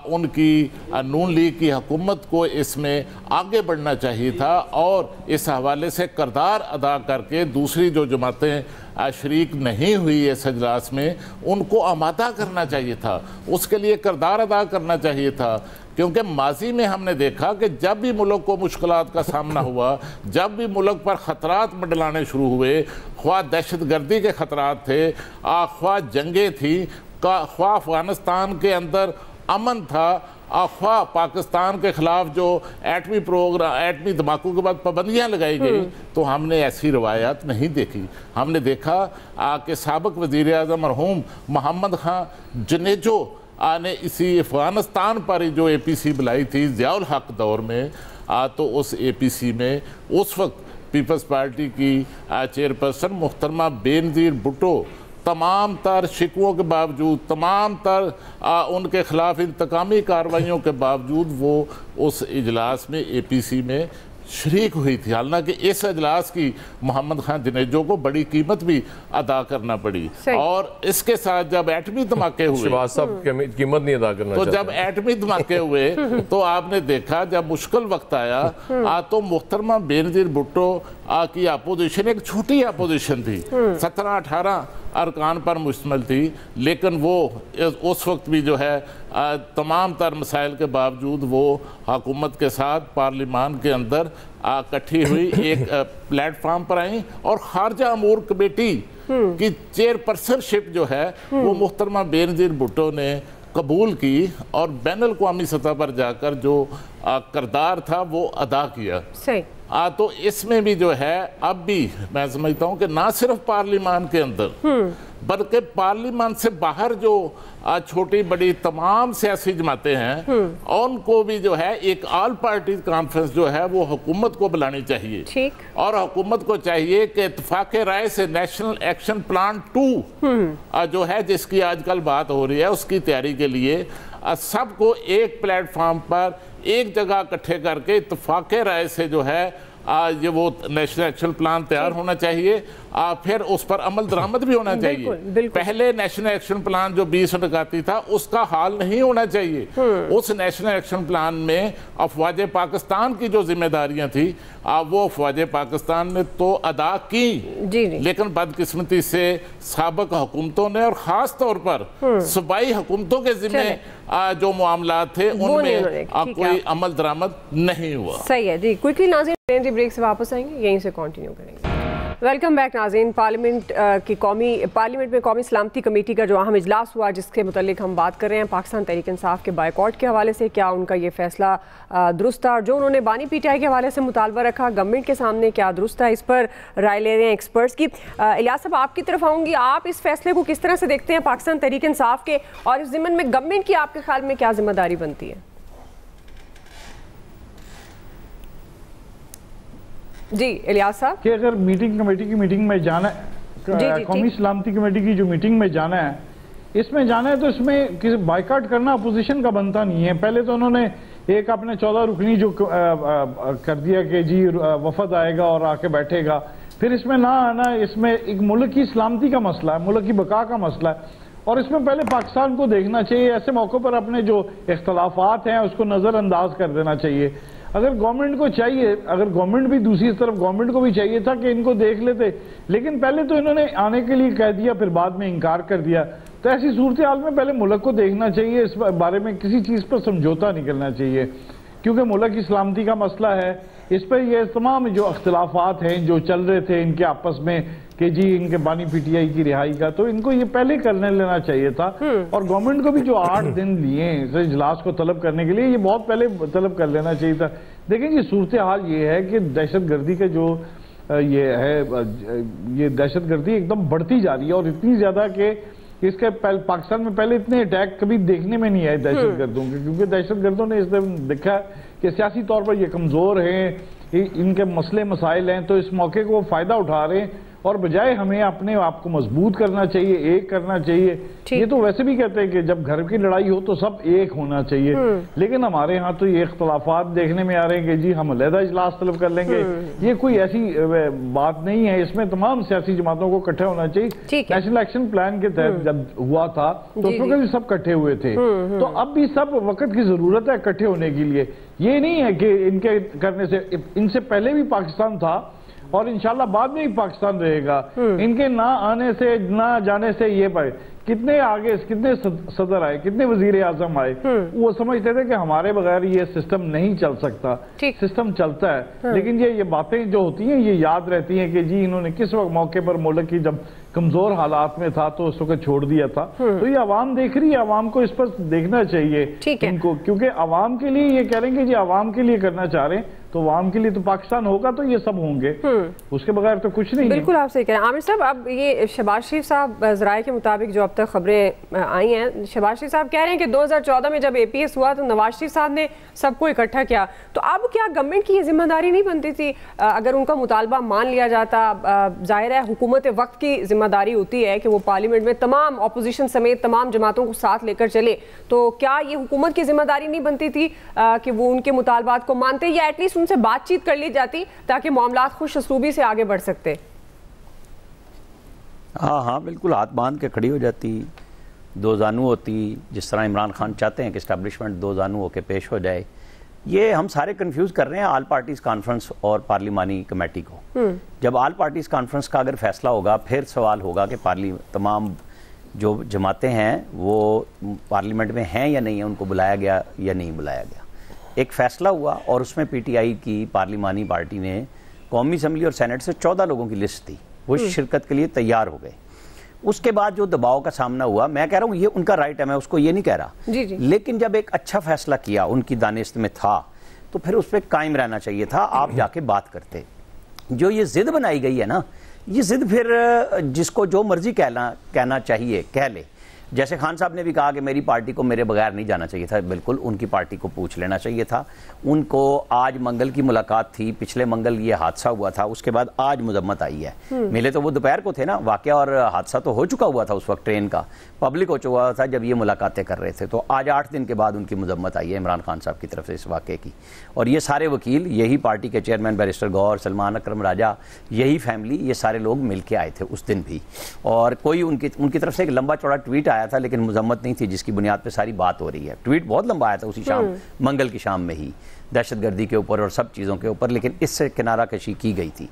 Speaker 8: उनकी नून लीग की हुकूमत को इसमें आगे बढ़ना चाहिए था और इस हवाले से किरदार अदा करके दूसरी जो जमातें शरीक नहीं हुई इस इजलास में, उनको आमादा करना चाहिए था, उसके लिए किरदार अदा करना चाहिए था। क्योंकि माजी में हमने देखा कि जब भी मुल्क को मुश्किलात का सामना हुआ, जब भी मुल्क पर ख़तरात मंडलाने शुरू हुए, ख्वाह दहशतगर्दी के ख़तरात थे, ख्वाह जंगें थी, ख्वाह अफ़गानिस्तान के अंदर अमन था, ख्वाह पाकिस्तान के ख़िलाफ़ जो एटमी प्रोग्राम, एटमी धमाकों के बाद पाबंदियाँ लगाई गई, तो हमने ऐसी रवायात नहीं देखी। हमने देखा कि साबिक़ वज़ीर आज़म मरहूम मोहम्मद खान जनेजो ने इसी अफ़गानिस्तान पर जो APC बुलाई थी ज़ियाउल हक दौर में, तो उस APC में उस वक्त पीपल्स पार्टी की चेयरपर्सन मुहतरमा बेनज़ीर भुट्टो तमाम तर शिकवों के बावजूद, तमाम तर उनके ख़िलाफ़ इंतकामी कार्रवाइयों के बावजूद वो उस इजलास में APC में शरीक हुई थी। हालांकि इस अजलास की मोहम्मद खान जनेजो को बड़ी कीमत भी अदा करना पड़ी, और इसके साथ जब एटमी धमाके हुए,
Speaker 6: शहबाज साहब कीमत नहीं अदा करना
Speaker 8: तो जब एटमी धमाके हुए तो आपने देखा जब मुश्किल वक्त आया तो मुहतरमा बेनजीर भुट्टो की अपोजिशन एक छोटी अपोजिशन थी, 17-18 अरकान पर मुश्तमिल थी, लेकिन वो उस वक्त भी जो है तमाम तर मसाइल के बावजूद वो हुकूमत के साथ पार्लिमान के अंदर इकट्ठी हुई, एक प्लेटफार्म पर आई, और खारजा अमूर कमेटी की चेयरपर्सनशिप जो है वो मुहतरमा बेनजीर भुट्टो ने कबूल की, और बैनुल अक़वामी सतह पर जाकर जो किरदार था वो अदा किया।
Speaker 4: सही।
Speaker 8: तो इसमें भी जो है अब भी मैं समझता हूँ कि ना सिर्फ पार्लिमान के अंदर बल्कि पार्लिमान से बाहर जो छोटी बड़ी तमाम सियासी जमातें हैं उनको भी जो है एक ऑल पार्टी कॉन्फ्रेंस जो है वो हुकूमत को बुलानी चाहिए।
Speaker 4: ठीक।
Speaker 8: और हुकूमत को चाहिए कि इत्तेफाक राय से नेशनल एक्शन प्लान 2 जो है जिसकी आजकल बात हो रही है उसकी तैयारी के लिए सबको एक प्लेटफॉर्म पर एक जगह इकट्ठे करके इत्तेफाक राय से जो है ये वो नेशनल एक्शन प्लान तैयार होना चाहिए, फिर उस पर अमल दरामद भी होना चाहिए।
Speaker 4: बिल्कुल, बिल्कुल। पहले
Speaker 8: नेशनल एक्शन प्लान जो 20 निकाती था उसका हाल नहीं होना चाहिए। उस नेशनल एक्शन प्लान में अफवाज पाकिस्तान की जो जिम्मेदारियां थी वो अफवाज पाकिस्तान ने तो अदा की, लेकिन बदकिस्मती से साबिक हुकूमतों ने और ख़ास तौर पर सूबाई हुकूमतों के जिम्मे जो मामलात थे उनमें कोई अमल दरामद नहीं हुआ।
Speaker 4: सही है जी। क्विकली नाज़रीन ब्रेक से वापस आएंगे, यहीं से कंटिन्यू करेंगे। वेलकम बैक नाज़रीन। पार्लियामेंट में कौमी सलामती कमेटी का जो अहम इजलास हुआ जिसके मुतालिक हम बात कर रहे हैं पाकिस्तान तहरीक इंसाफ के बायकॉट के हवाले से, क्या उनका ये फैसला दुरुस्त था? जो उन्होंने बानी पीटीआई के हवाले से मुतालबा रखा गवर्नमेंट के सामने, क्या दुरुस्त है? इस पर राय ले रहे हैं एक्सपर्ट्स की। इलियास साहब आपकी तरफ आऊँगी, आप इस फैसले को किस तरह से देखते हैं पाकिस्तान तहरीक इंसाफ के, और इस ज़िम्मन में गवर्नमेंट की आपके ख्याल में क्या जिम्मेदारी बनती है? जी इलियास साहब।
Speaker 9: कि अगर कमेटी की मीटिंग में जाना है, कौमी सलामती कमेटी की जो मीटिंग में जाना है, इसमें जाना है तो इसमें किसी बाइकाट करना अपोजिशन का बनता नहीं है। पहले तो उन्होंने एक अपने 14 रुकनी जो कर दिया कि जी वफद आएगा और आके बैठेगा, फिर इसमें ना आना, इसमें एक मुल्क की सलामती का मसला है, मुल्क की बका का मसला है, और इसमें पहले पाकिस्तान को देखना चाहिए। ऐसे मौक़ों पर अपने जो इख्तलाफात हैं उसको नज़रअंदाज कर देना चाहिए। अगर गवर्नमेंट को चाहिए, अगर गवर्नमेंट भी दूसरी तरफ गवर्नमेंट को भी चाहिए था कि इनको देख लेते, लेकिन पहले तो इन्होंने आने के लिए कह दिया फिर बाद में इनकार कर दिया। तो ऐसी सूरत हाल में पहले मुल्क को देखना चाहिए, इस बारे में किसी चीज़ पर समझौता नहीं करना चाहिए, क्योंकि मुल्क की सलामती का मसला है। इस पर ये तमाम जो अख्तिलाफात हैं जो चल रहे थे इनके आपस में कि जी इनके बानी पीटीआई की रिहाई का, तो इनको ये पहले करने लेना चाहिए था। और गवर्नमेंट को भी जो 8 दिन लिए इजलास को तलब करने के लिए, ये बहुत पहले तलब कर लेना चाहिए था। देखिए जी सूरत हाल ये है कि दहशत गर्दी का जो ये है, ये दहशत गर्दी एकदम बढ़ती जा रही है, और इतनी ज़्यादा कि इसके पाकिस्तान में पहले इतने अटैक कभी देखने में नहीं आए दहशत गर्दों के, क्योंकि दहशत गर्दों ने इस दिन देखा कि सियासी तौर पर ये कमज़ोर हैं, इनके मसले मसाइल हैं, तो इस मौके को वो फ़ायदा उठा रहे हैं, और बजाय हमें अपने आप को मजबूत करना चाहिए, एक करना चाहिए। ये तो वैसे भी कहते हैं कि जब घर की लड़ाई हो तो सब एक होना चाहिए, लेकिन हमारे यहाँ तो ये इख्तलाफात देखने में आ रहे हैं कि जी हम अलहदा इजलास तलब कर लेंगे। ये कोई ऐसी बात नहीं है, इसमें तमाम सियासी जमातों को इकट्ठे होना चाहिए। नेशनल एक्शन प्लान के तहत जब हुआ था तो उस वक्त भी सब इकट्ठे हुए थे, तो अब भी सब वक्त की जरूरत है इकट्ठे होने के लिए। ये नहीं है कि इनके करने से, इनसे पहले भी पाकिस्तान था और इंशाल्लाह बाद में भी पाकिस्तान रहेगा। इनके ना आने से ना जाने से ये पर कितने आगे कितने सदर आए, कितने वजीर आजम आए, वो समझते थे कि हमारे बगैर ये सिस्टम नहीं चल सकता। सिस्टम चलता है, लेकिन ये बातें जो होती हैं ये याद रहती हैं कि जी इन्होंने किस वक्त मौके पर मुल्क की जब कमजोर हालात में था तो उस वक्त छोड़ दिया था। तो ये आवाम देख रही है, आवाम को इस पर देखना चाहिए इनको, क्योंकि आवाम के लिए ये कह रहे हैं कि जी आवाम के लिए करना चाह रहे हैं, तो आवाम के लिए तो पाकिस्तान होगा तो ये सब होंगे, उसके बगैर तो कुछ नहीं।
Speaker 4: बिल्कुल आप सही कह रहे हैं आमिर साहब। अब ये शहबाज शरीफ साहब ज़राए के मुताबिक जो अब तक खबरें आई हैं, शहबाज शरीफ साहब कह रहे हैं कि 2014 में जब APS हुआ तो नवाज शरीफ साहब ने सबको इकट्ठा किया, तो अब क्या गवर्नमेंट की ये जिम्मेदारी नहीं बनती थी? अगर उनका मुतालबा मान लिया जाता, जाहिर है हुकूमत वक्त की जिम्मेदारी होती है कि वो पार्लियामेंट में तमाम अपोजिशन समेत तमाम जमातों को साथ लेकर चले, तो क्या ये हुकूमत की जिम्मेदारी नहीं बनती थी कि वो उनके मुतालबात को मानते, या एटलीस्ट उनसे बातचीत कर ली जाती ताकि मामला खुश असलूबी से आगे बढ़ सकते?
Speaker 7: हाँ, बिल्कुल हाथ बांध के खड़ी हो जाती, दो जानू होती, जिस तरह इमरान खान चाहते हैं कि इस्टेब्लिशमेंट दो जानू होकर पेश हो जाए। ये हम सारे कंफ्यूज कर रहे हैं ऑल पार्टीज़ कॉन्फ्रेंस और पार्लिमानी कमेटी को। जब ऑल पार्टीज़ कॉन्फ्रेंस का अगर फैसला होगा, फिर सवाल होगा कि तमाम जो जमातें हैं वो पार्लियामेंट में हैं या नहीं है, उनको बुलाया गया या नहीं बुलाया गया। एक फ़ैसला हुआ और उसमें PTI की पार्लिमानी पार्टी ने कौमी असम्बली और सेनेट से 14 लोगों की लिस्ट दी, वो शिरकत के लिए तैयार हो गए। उसके बाद जो दबाव का सामना हुआ, मैं कह रहा हूँ ये उनका राइट है, मैं उसको ये नहीं कह रहा
Speaker 4: जी।
Speaker 7: लेकिन जब एक अच्छा फैसला किया, उनकी दानिश में था, तो फिर उस पर कायम रहना चाहिए था, आप जाके बात करते। जो ये जिद बनाई गई है ना, ये जिद फिर जिसको जो मर्जी कहना चाहिए कह ले। जैसे खान साहब ने भी कहा कि मेरी पार्टी को मेरे बगैर नहीं जाना चाहिए था, बिल्कुल उनकी पार्टी को पूछ लेना चाहिए था। उनको आज मंगल की मुलाकात थी, पिछले मंगल ये हादसा हुआ था, उसके बाद आज मजम्मत आई है। मिले तो वो दोपहर को थे ना, वाकया और हादसा तो हो चुका हुआ था उस वक्त, ट्रेन का पब्लिक हो चुका था जब ये मुलाकातें कर रहे थे। तो आज 8 दिन के बाद उनकी मजम्मत आई है इमरान खान साहब की तरफ से इस वाक़े की। और ये सारे वकील, यही पार्टी के चेयरमैन बैरिस्टर गौर, सलमान अकरम राजा, यही फैमिली, ये सारे लोग मिल के आए थे उस दिन भी। और कोई उनकी तरफ से एक लंबा चौड़ा ट्वीट आया था, लेकिन मजम्मत नहीं थी, जिसकी बुनियाद पे सारी बात हो रही है। ट्वीट बहुत लंबा आया था उसी शाम, मंगल की शाम में ही, दहशतगर्दी के ऊपर और सब चीज़ों के ऊपर, लेकिन इससे किनारा कशी की गई थी।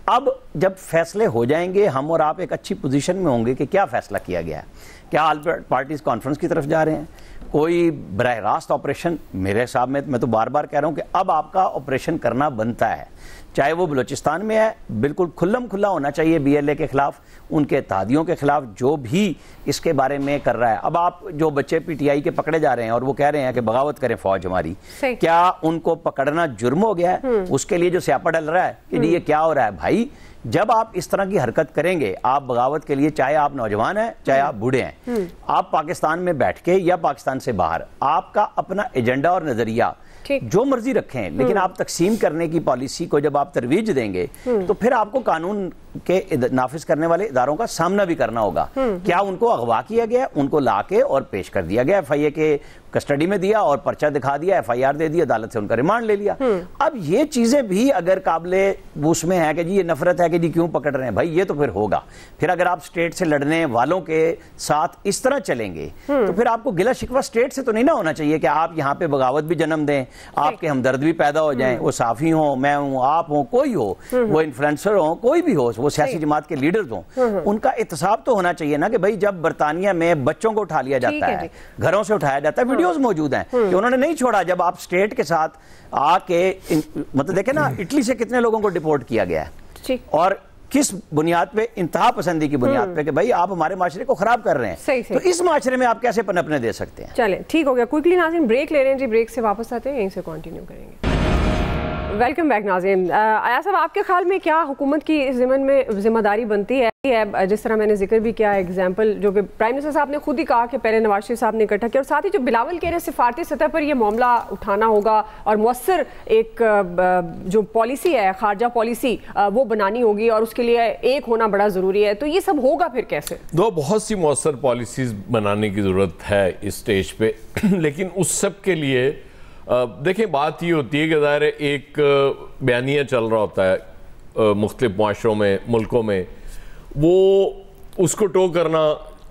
Speaker 7: अब जब फैसले हो जाएंगे, हम और आप एक अच्छी पोजीशन में होंगे कि क्या फैसला किया गया है, क्या ऑल पार्टीज कॉन्फ्रेंस की तरफ जा रहे हैं, कोई बराह रास्त ऑपरेशन। मेरे हिसाब में मैं तो बार बार कह रहा हूं कि अब आपका ऑपरेशन करना बनता है, चाहे वो बलूचिस्तान में है, बिल्कुल खुल्लम खुल्ला होना चाहिए BLA के खिलाफ, उनके इत्तेहादियों के खिलाफ, जो भी इसके बारे में कर रहा है। अब आप जो बच्चे PTI के पकड़े जा रहे हैं और वो कह रहे हैं कि बगावत करें फौज हमारी, क्या उनको पकड़ना जुर्म हो गया है? उसके लिए जो स्यापा डल रहा है कि ये क्या हो रहा है भाई, जब आप इस तरह की हरकत करेंगे, आप बगावत के लिए, चाहे आप नौजवान हैं चाहे आप बूढ़े हैं, आप पाकिस्तान में बैठ के या पाकिस्तान से बाहर, आपका अपना एजेंडा और नजरिया जो मर्जी रखें, लेकिन आप तकसीम करने की पॉलिसी को जब आप तरवीज देंगे तो फिर आपको कानून के नाफिज करने वाले इदारों का सामना भी करना होगा। क्या उनको अगवा किया गया, उनको लाके और पेश कर दिया गया, FIA के कस्टडी में दिया और पर्चा दिखा दिया, FIR दे दी, अदालत से उनका रिमांड ले लिया। अब ये चीजें भी अगर काबिले उसमें है कि जी ये नफरत है कि जी क्यों पकड़ रहे हैं भाई, ये तो फिर होगा। फिर अगर आप स्टेट से लड़ने वालों के साथ इस तरह चलेंगे तो फिर आपको गिला शिकवा स्टेट से तो नहीं ना होना चाहिए कि आप यहाँ पे बगावत भी जन्म दें, आपके हमदर्द भी पैदा हो जाएं, वो साफी हो, मैं हूँ, आप हो, कोई हो, वो इन्फ्लुएंसर हो, कोई भी हो, वो सियासी जमात के लीडर्स हों, उनका एहतसाब तो होना चाहिए ना कि भाई जब बरतानिया में बच्चों को उठा लिया जाता है, घरों से उठाया जाता है, वीडियोस मौजूद हैं कि उन्होंने नहीं छोड़ा जब आप स्टेट के साथ आके, मतलब देखें ना, इटली से कितने लोगों को डिपोर्ट किया गया है और किस बुनियाद पे, इंतहा पसंदी की बुनियाद पे कि भाई आप हमारे माशरे को खराब कर रहे हैं। सही। तो इस माशरे में आप कैसे पनपने दे सकते हैं? चलें, ठीक हो गया। क्विकली नाज़रीन ब्रेक ले रहे हैं जी, ब्रेक से वापस आते हैं, यहीं से कंटिन्यू करेंगे। वेलकम बैक नाज़रीन। आया साहब, आपके ख्याल में क्या हुकूमत की इस ज़िम्मन में जिम्मेदारी बनती है? जिस तरह मैंने जिक्र भी किया, एग्जाम्पल जो कि प्राइम मिनिस्टर साहब ने खुद ही कहा कि पहले नवाज शरीफ साहब ने इकट्ठा किया, और साथ ही जो बिलावल कह रहे सिफारती सतह पर यह मामला उठाना होगा और मुअस्सर एक जो पॉलिसी है, खारजा पॉलिसी, वो बनानी होगी और उसके लिए एक होना बड़ा ज़रूरी है। तो ये सब होगा फिर कैसे?
Speaker 6: बहुत सी मुअस्सर पॉलिसीज़ बनाने की ज़रूरत है इस स्टेज पे लेकिन उस सब के लिए देखें, बात ये होती है कि ज़ाहिर है एक बयानिया चल रहा होता है मुख्तलिफ माशरों में, मुल्कों में, वो उसको टो करना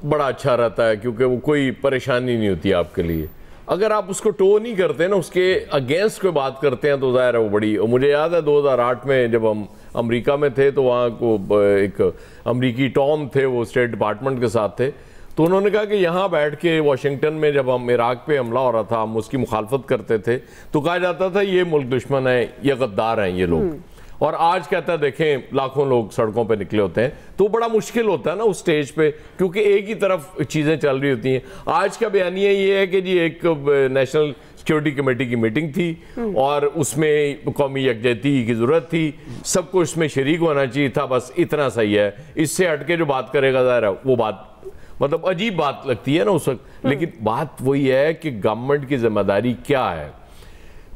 Speaker 6: बड़ा अच्छा रहता है क्योंकि वो कोई परेशानी नहीं होती आपके लिए। अगर आप उसको टो नहीं करते ना, उसके अगेंस्ट कोई बात करते हैं तो ज़ाहिर है वो बड़ी। मुझे याद है 2008 में जब हम अमेरिका में थे तो वहाँ को एक अमरीकी टॉम थे, वो स्टेट डिपार्टमेंट के साथ थे, तो उन्होंने कहा कि यहाँ बैठ के वाशिंगटन में जब हम इराक पे हमला हो रहा था, हम उसकी मुखालफत करते थे तो कहा जाता था ये मुल्क दुश्मन है, ये गद्दार हैं ये लोग। और आज कहता है देखें लाखों लोग सड़कों पे निकले होते हैं, तो बड़ा मुश्किल होता है ना उस स्टेज पे, क्योंकि एक ही तरफ चीज़ें चल रही होती हैं। आज का बयानिया ये है कि जी एक नेशनल सिक्योरिटी कमेटी की मीटिंग थी और उसमें कौमी यकजहती की ज़रूरत थी, सबको इसमें शरीक होना चाहिए था, बस इतना सही है। इससे हटके जो बात करेगा ज़ाहिर है वो बात मतलब अजीब बात लगती है ना उस वक्त। लेकिन बात वही है कि गवर्नमेंट की जिम्मेदारी क्या है।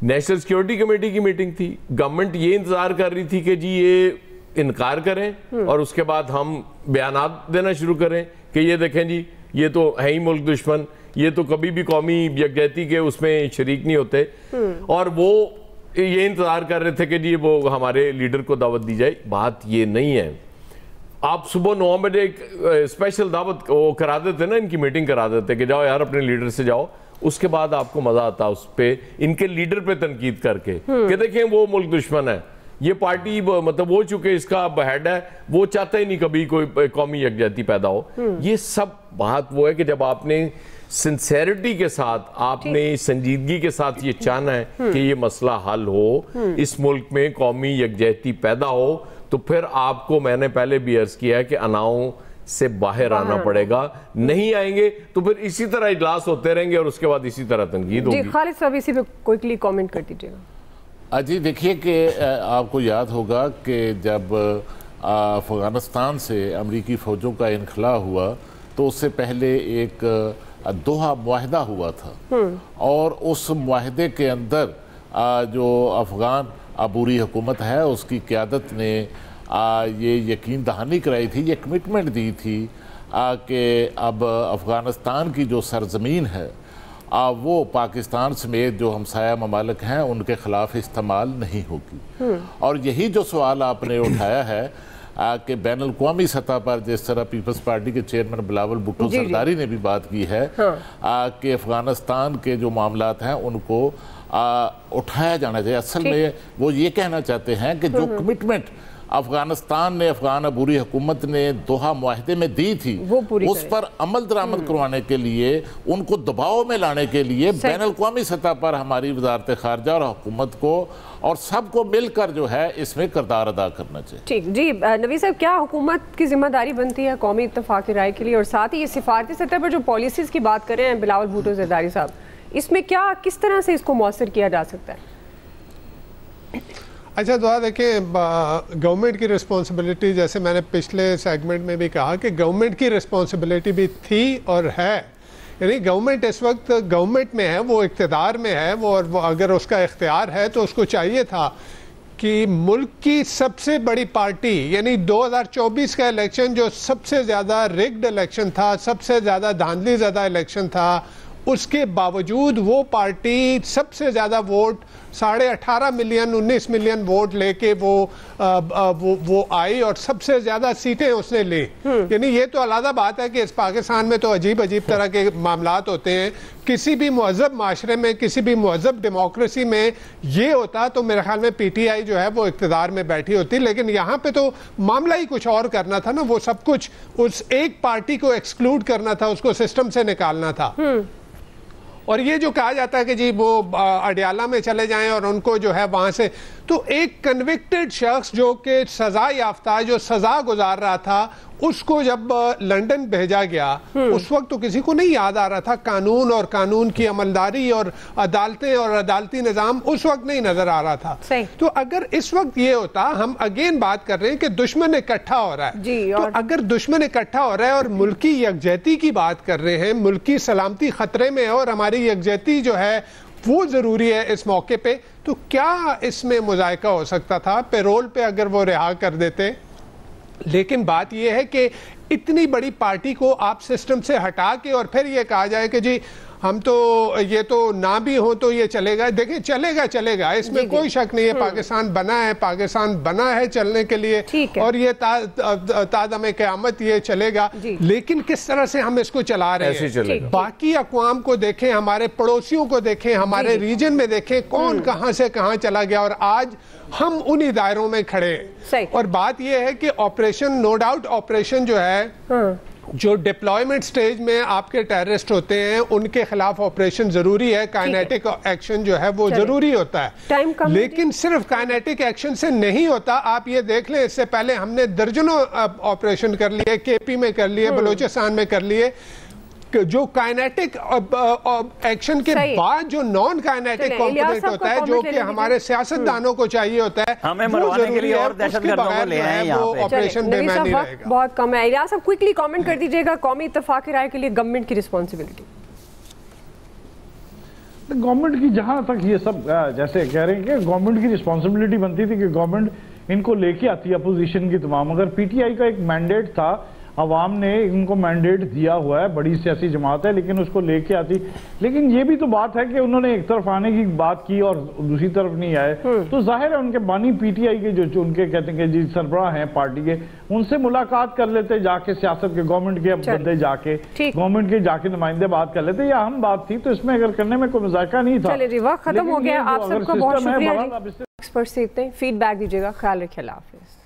Speaker 6: नेशनल सिक्योरिटी कमेटी की मीटिंग थी, गवर्नमेंट ये इंतजार कर रही थी कि जी ये इनकार करें और उसके बाद हम बयानात देना शुरू करें कि ये देखें जी ये तो है ही मुल्क दुश्मन, ये तो कभी भी कौमी यकजहती के उसमें शरीक नहीं होते। और वो ये इंतजार कर रहे थे कि जी वो हमारे लीडर को दावत दी जाए। बात ये नहीं है। आप सुबह 9 बजे एक स्पेशल दावत वो करा देते ना, इनकी मीटिंग करा देते कि जाओ यार अपने लीडर से जाओ, उसके बाद आपको मजा आता उस पे इनके लीडर पे तनकीद करके कि देखें वो मुल्क दुश्मन है, ये पार्टी मतलब वो चुके इसका हेड है, वो चाहता ही नहीं कभी कोई कौमी यकजहती पैदा हो। ये सब बात वो है कि जब आपने सिंसेरिटी के साथ, आपने संजीदगी के साथ ये चाहना है कि ये मसला हल हो, इस मुल्क में कौमी यकजहती पैदा हो, तो फिर आपको, मैंने पहले भी अर्ज किया है कि अनाओं से बाहर आना पड़ेगा। नहीं आएंगे तो फिर इसी तरह इजलास होते रहेंगे और उसके बाद इसी तरह तनकीद होगी।
Speaker 4: जी खालिद साहब इसी पे क्विकली कमेंट कर दीजिएगा।
Speaker 8: जी देखिए कि आपको याद होगा कि जब अफगानिस्तान से अमरीकी फ़ौजों का इनखला हुआ तो उससे पहले एक दोहा मुआहदा हुआ था और उस मुआहदे के अंदर जो अफगान अबूरी हुकूमत है उसकी क़यादत ने ये यकीन दहानी कराई थी, ये कमिटमेंट दी थी कि अब अफ़गानिस्तान की जो सरज़मीन है वो पाकिस्तान समेत जो हमसाया ममालिक हैं उनके ख़िलाफ़ इस्तेमाल नहीं होगी। और यही जो सवाल आपने उठाया है कि बैनुल-अक़वामी सतह पर जिस तरह पीपल्स पार्टी के चेयरमैन बिलावल भुट्टो सरदारी ने भी बात की है कि अफ़गानिस्तान के जो मामलात हैं उनको उठाया जाना चाहिए। असल में वो ये कहना चाहते हैं कि जो कमिटमेंट अफगानिस्तान ने, अफगान अबूरी हुकूमत ने दोहा मुआहदे में दी थी उस पर अमल दरामद करवाने के लिए, उनको दबाव में लाने के लिए बैनुल-अक़वामी सतह पर हमारी वज़ारत ख़ारजा और हुकूमत को और सबको मिलकर जो है इसमें किरदार अदा करना चाहिए।
Speaker 4: ठीक जी नवीद साहब, क्या हुकूमत की जिम्मेदारी बनती है कौमी इत्तेफाक राय के लिए, और साथ ही ये सिफारती सतह पर जो पॉलिसीज़ की बात कर रहे हैं बिलावल भुट्टो ज़रदारी साहब, इसमें क्या किस तरह से इसको मौसर किया जा सकता है?
Speaker 5: अच्छा दुआ देखें, गवर्नमेंट की रिस्पॉन्सिबिलिटी, जैसे मैंने पिछले सेगमेंट में भी कहा कि गवर्नमेंट की रिस्पॉन्सिबिलिटी भी थी और है। यानी गवर्नमेंट इस वक्त गवर्नमेंट में है, वो इक़्तिदार में है, वो अगर उसका इख्तियार है तो उसको चाहिए था कि मुल्क की सबसे बड़ी पार्टी, यानी 2024 का इलेक्शन जो सबसे ज़्यादा रिग्ड इलेक्शन था, सबसे ज़्यादा धांधली ज़्यादा इलेक्शन था, उसके बावजूद वो पार्टी सबसे ज़्यादा वोट 18.5 मिलियन 19 मिलियन वोट लेके वो आई और सबसे ज़्यादा सीटें उसने ली। यानी ये तो अलग बात है कि इस पाकिस्तान में तो अजीब अजीब तरह के मामलात होते हैं। किसी भी मुहज़्ज़ब माशरे में, किसी भी मुहज़्ज़ब डेमोक्रेसी में ये होता तो मेरे ख्याल में PTI जो है वो इक़्तिदार में बैठी होती, लेकिन यहाँ पे तो मामला ही कुछ और करना था ना। वो सब कुछ उस एक पार्टी को एक्सक्लूड करना था, उसको सिस्टम से निकालना था। और ये जो कहा जाता है कि जी वो अडियाला में चले जाएं और उनको जो है वहां से, तो एक कन्विक्टेड शख्स जो कि सजा याफ्ता, जो सजा गुजार रहा था, उसको जब लंदन भेजा गया उस वक्त तो किसी को नहीं याद आ रहा था कानून और कानून की अमलदारी और अदालतें और अदालती निज़ाम उस वक्त नहीं नजर आ रहा था। तो अगर इस वक्त ये होता, हम अगेन बात कर रहे हैं कि दुश्मन इकट्ठा हो रहा है, तो अगर दुश्मन इकट्ठा हो रहा है और मुल्की यकजहती की बात कर रहे हैं, मुल्की सलामती खतरे में है और हमारी यकजहती जो है वो जरूरी है इस मौके पे, तो क्या इसमें मुजायका हो सकता था? पेरोल पे अगर वो रिहा कर देते। लेकिन बात यह है कि इतनी बड़ी पार्टी को आप सिस्टम से हटा के और फिर ये कहा जाए कि जी हम तो ये तो ना भी हो तो ये चलेगा। देखिए चलेगा, इसमें कोई शक नहीं है। पाकिस्तान बना है चलने के लिए और ये तादमे क़यामत ये चलेगा, लेकिन किस तरह से हम इसको चला रहे हैं। बाकी अक़वाम को देखें, हमारे पड़ोसियों को देखें, हमारे रीजन में देखें कौन कहां से कहां चला गया और आज हम उन्हीं दायरों में खड़े हैं। और बात यह है कि ऑपरेशन, नो डाउट ऑपरेशन जो है, जो डिप्लॉयमेंट स्टेज में आपके टेररिस्ट होते हैं उनके खिलाफ ऑपरेशन जरूरी है, काइनेटिक एक्शन जो है वो जरूरी होता है, लेकिन सिर्फ काइनेटिक एक्शन से नहीं होता। आप ये देख लें, इससे पहले हमने दर्जनों ऑपरेशन कर लिए, KP में कर लिए, बलोचिस्तान में कर लिए। जो काइनेटिक एक्शन के बाद जो नॉन काइनेटिक कॉम्पोनेंट होता है, जो कि हमारे सियासतदानों को चाहिए होता है,
Speaker 7: हमें मरवाने के लिए और दहशतगर्दों को ले आए हैं वो
Speaker 5: ऑपरेशन बेईमान नहीं रहेगा।
Speaker 4: बहुत कम है। इलियास साहब क्विकली कमेंट कर दीजिएगा, कौमी इत्तेफाक राय के लिए गवर्नमेंट की रिस्पॉन्सिबिलिटी।
Speaker 9: गवर्नमेंट की जहां तक ये सब जैसे कह रहे हैं कि गवर्नमेंट की रिस्पॉन्सिबिलिटी बनती थी कि गवर्नमेंट इनको लेके आती है अपोजिशन की तमाम। अगर PTI का एक मैंडेट था अवाम ने इनको मैंडेट दिया हुआ है, बड़ी सियासी जमात है, लेकिन उसको लेके आती। लेकिन ये भी तो बात है कि उन्होंने एक तरफ आने की बात की और दूसरी तरफ नहीं आए, तो जाहिर है उनके बानी पीटीआई के जो उनके कहते हैं कि जी सरबराह हैं पार्टी के, उनसे मुलाकात कर लेते जाके, सियासत के गवर्नमेंट के बंदे जाके, गवर्नमेंट के जाके नुमाइंदे बात कर लेते, या हम बात थी, तो इसमें अगर करने में कोई मजाका नहीं था।
Speaker 4: चलिए वक्त खत्म हो गया, आप सबको बहुत शुक्रिया। एक्सपर्ट से इतने फीडबैक दीजिएगा, ख्याल रखिए, अल्लाह हाफिज़।